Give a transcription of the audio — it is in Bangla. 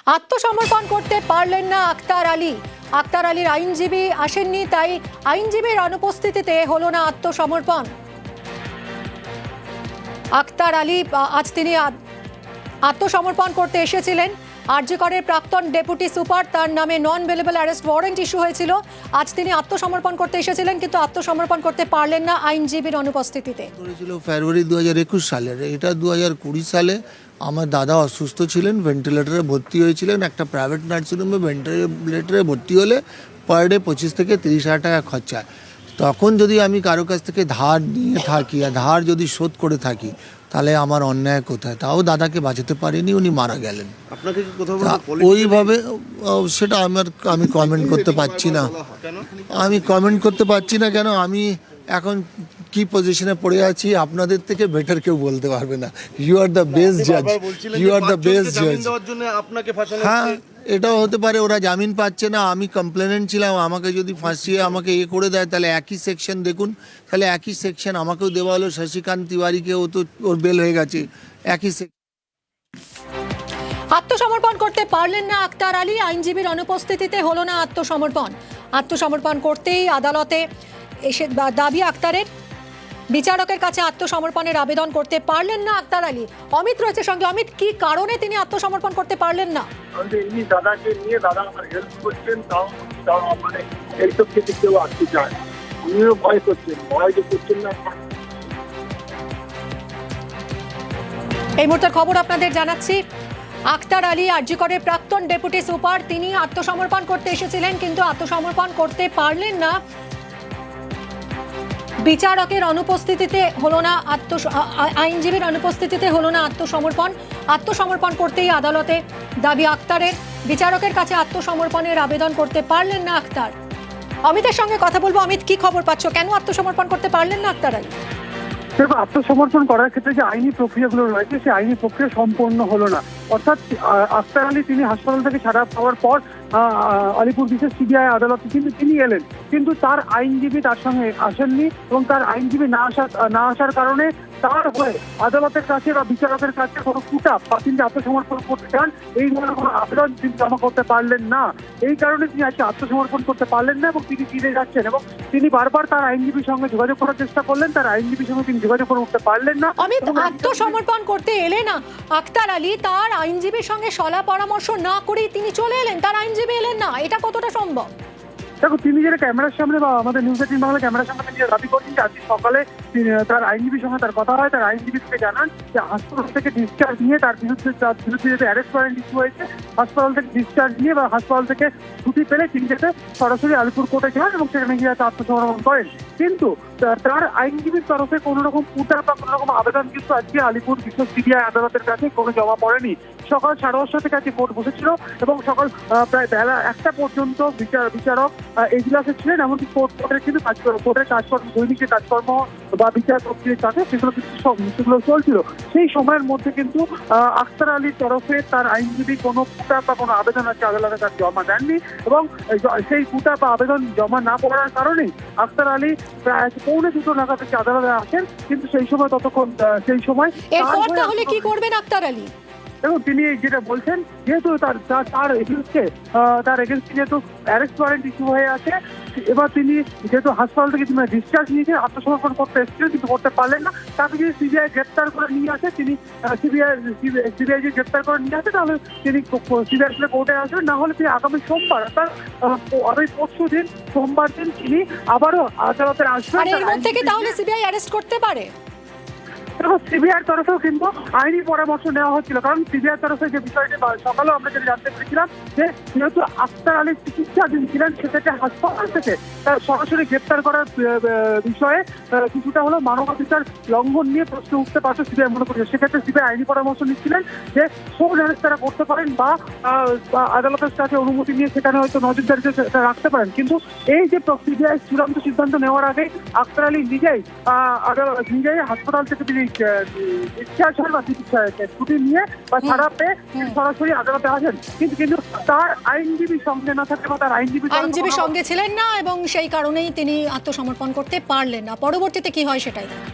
আত্মসমর্পণ করতে পারলেন না আক্তার আলী। আক্তার আলীর আইনজীবী আসেননি, তাই আইনজীবীর অনুপস্থিতিতে হলো না আত্মসমর্পণ। আক্তার আলী আজ তিনি আত্মসমর্পণ করতে এসেছিলেন। আরজি করের প্রাক্তন ডেপুটি সুপার, তার নামে নন বেলেবল অ্যারেস্ট ওয়ারেন্ট ইস্যু হয়েছিল। আজ তিনি আত্মসমর্পণ করতে এসেছিলেন, কিন্তু আত্মসমর্পণ করতে পারলেন না আইনজীবীর অনুপস্থিতিতে। ফেব্রুয়ারি 2021 সালের, এটা 2020 সালে আমার দাদা অসুস্থ ছিলেন, ভেন্টিলেটরে ভর্তি হয়েছিলেন। একটা প্রাইভেট নার্সিংহোমে ভেন্টিলেটরে ভর্তি হলে পার ডে 25 থেকে 30 হাজার টাকা খরচা। তখন যদি আমি কারো কাছ থেকে ধার নিয়ে থাকি আর ধার যদি শোধ করে থাকি, তাহলে আমার অন্যায় কোথায়? তাও দাদাকে বাঁচাতে পারিনি, উনি মারা গেলেন। আপনাকে কি কোথাও ওইভাবে সেটা আমি কমেন্ট করতে পারছি না। আমি কমেন্ট করতে পারছি না কেন? আমি এখন কি পজিশনে পড়ে আছি আপনাদের থেকে বেটার কেউ বলতে পারবে না। ইউ আর দ্য বেস্ট জাজ, ইউ আর দ্য বেস্ট জাজ। হ্যাঁ, এটাও হতে পারে ওরা জামিন পাচ্ছে না, আমি কমপ্লেনেন্ট ছিলাম। আমাকে যদি ফাঁসিয়ে আমাকে করে দেয়, তাহলে একই সেকশন দেখুন, তাহলে একই সেকশন আমাকেও দেওয়া হলো। শশীকান্ত তিওয়ারিকেও তো ওর বেল হয়ে গেছে, একই সেকশন। আত্মসমর্পণ করতে পারলেন না আক্তার আলী, আইনজীবীর অনুপস্থিতিতে হলো না আত্মসমর্পণ। আত্মসমর্পণ করতেই আদালতে এসে দাবি আক্তারের, বিচারকের কাছে আত্মসমর্পণের আবেদন করতে পারলেন না আক্তার আলী। অমিত রয়েছে সঙ্গে। অমিত, কি কারণে তিনি আত্মসমর্পণ করতে পারলেন না? দাদাকে নিয়ে দাদা আমার হেল্প করছেন, তাও মানে এইসব ক্ষেত্রে কেউ আসতে চায়, উনিও ভয় করছেন, ভয় যে করছেন না। এই মুহূর্তের খবর আপনাদের জানাচ্ছি। আক্তার আলী আরজি করের প্রাক্তন ডেপুটি সুপার, তিনি আত্মসমর্পণ করতে এসেছিলেন, কিন্তু আত্মসমর্পণ করতে পারলেন না। বিচারকের অনুপস্থিতিতে হলো না আইনজীবীর অনুপস্থিতিতে হলো না আত্মসমর্পণ। আত্মসমর্পণ করতেই আদালতে দাবি আক্তারের, বিচারকের কাছে আত্মসমর্পণের আবেদন করতে পারলেন না আক্তার। অমিতের সঙ্গে কথা বলবো। অমিত, কি খবর পাচ্ছ? কেন আত্মসমর্পণ করতে পারলেন না আক্তার আলী? দেখো, আত্মসমর্পণ করার ক্ষেত্রে যে আইনি প্রক্রিয়াগুলো রয়েছে, সেই আইনি প্রক্রিয়া সম্পন্ন হলো না। অর্থাৎ আক্তার আলী তিনি হাসপাতাল থেকে ছাড়া পাওয়ার পর আলিপুর বিশেষ সিবিআই আদালতে তিনি এলেন, কিন্তু তার আইনজীবী তার সঙ্গে আসেননি, এবং তার আইনজীবী না আসার কারণে তার হয়ে আদালতের কাছে বা বিচারকের কাছে কোনো কুটা বা তিনি আত্মসমর্পণ করতে চান এই ধরনের কোনো আবেদন তিনি জমা করতে পারলেন না। এই কারণে তিনি আজকে আত্মসমর্পণ করতে পারলেন না, এবং তিনি ফিরে যাচ্ছেন। এবং তিনি বারবার তার আইনজীবীর সঙ্গে যোগাযোগ করার চেষ্টা করলেন, তার আইনজীবীর সঙ্গে তিনি যোগাযোগ করে উঠতে পারলেন না। অমিত, আত্মসমর্পণ করতে এলেন না আক্তার আলী, তার আইনজীবীর সঙ্গে সলা পরামর্শ না করেই তিনি চলে এলেন, তার আইনজীবী এলেন না, এটা কতটা সম্ভব? দেখো, তিনি যেটা ক্যামেরার সামনে বা আমাদের নিউজ 18 বাংলা ক্যামেরার সামনে তিনি দাবি করছেন যে আজকে সকালে তার আইনজীবীর সঙ্গে তার কথা হয়, তার আইনজীবী থেকে জানান যে হাসপাতাল থেকে ডিসচার্জ নিয়ে তার বিরুদ্ধে যেতে অ্যারেস্ট ওয়ারেন্ট ইস্যু হয়েছে, হাসপাতাল থেকে ডিসচার্জ নিয়ে বা হাসপাতাল থেকে ছুটি পেলে তিনি যেতে সরাসরি আলিপুর কোর্টে যান এবং সেখানে গিয়ে আত্মসমর্পণ করেন। কিন্তু তার আইনজীবীর তরফে কোনো রকম পুটার বা কোনো রকম আবেদন কিন্তু আজকে আলিপুর বিশেষ সিবিআই আদালতের কাছে কোনো জমা পড়েনি। সকাল 8:30 থেকে আজকে কোর্ট বসেছিল এবং সকাল প্রায় বেলা 1টা পর্যন্ত বিচারক এজলাসে ছিলেন। এমনকি কোর্টের কিন্তু কোর্টের কাজকর্ম, দৈনিক যে কাজকর্ম বা বিচার প্রক্রিয়ার কাছে সেগুলো চলছিল। সেই সময়ের মধ্যে কিন্তু আক্তার আলীর তরফে তার আইনজীবী কোনো পুটা বা কোনো আবেদন আজকে আদালতের কাছে জমা দেননি, এবং সেই পুটা বা আবেদন জমা না পড়ার কারণেই আক্তার আলী প্রায় 1:45 নাগাদ থেকে আদালতে আসেন। কিন্তু সেই সময় তাহলে কি করবেন আক্তার আলী? এবং তিনি যেটা বলছেন, যেহেতু তার এগেন্সটে যেহেতু অ্যারেস্ট ওয়ারেন্ট ইস্যু হয়ে আছে, এবার তিনি যেহেতু হাসপাতাল থেকে ডিসচার্জ নিয়েছে, আত্মসমর্পণ করতে এসেছিলেন কিন্তু করতে পারলেন না, তাকে যদি সিবিআই গ্রেপ্তার করে নিয়ে আসে, তিনি সিবিআই যে গ্রেপ্তার করে নিয়ে আসে, তাহলে তিনি সিবিআই কোর্টে আসবেন। না হলে তিনি আগামী সোমবার, অর্থাৎ পরশু দিন সোমবার দিন তিনি আবারও আদালতে আসবেন। এর মধ্যে থেকে তাহলে সিবিআই অ্যারেস্ট করতে পারে? দেখো, সিবিআইয়ের তরফেও কিন্তু আইনি পরামর্শ নেওয়া হচ্ছিল, কারণ সিবিআইয়ের তরফে যে বিষয়টি সকালেও আমরা যেটা জানতে পেরেছিলাম যে যেহেতু আক্তার আলী চিকিৎসাধীন ছিলেন, সেক্ষেত্রে হাসপাতাল থেকে তার সরাসরি গ্রেপ্তার করার বিষয়ে কিছুটা হলো মানবাধিকার লঙ্ঘন নিয়ে প্রশ্ন উঠতে পারছে সিবিআই মনে করছে। সেক্ষেত্রে সিবিআই আইনি পরামর্শ নিচ্ছিলেন যে সৌজ অ্যারেস্ট তারা করতে পারেন বা আদালতের কাছে অনুমতি নিয়ে সেখানে হয়তো নজরদারিতে রাখতে পারেন। কিন্তু এই যে সিবিআই চূড়ান্ত সিদ্ধান্ত নেওয়ার আগে আক্তার আলী নিজেই হাসপাতাল থেকে তিনি ডিসচার্জ হন বা ছুটি নিয়ে বা ছাড়া পেয়ে সরাসরি আদালতে আসেন, কিন্তু তার আইনজীবী সঙ্গে না থাকে বা তার আইনজীবী সঙ্গে ছিলেন না, এবং সেই কারণেই তিনি আত্মসমর্পণ করতে পারলেন না। পরবর্তীতে কি হয় সেটাই দেখা।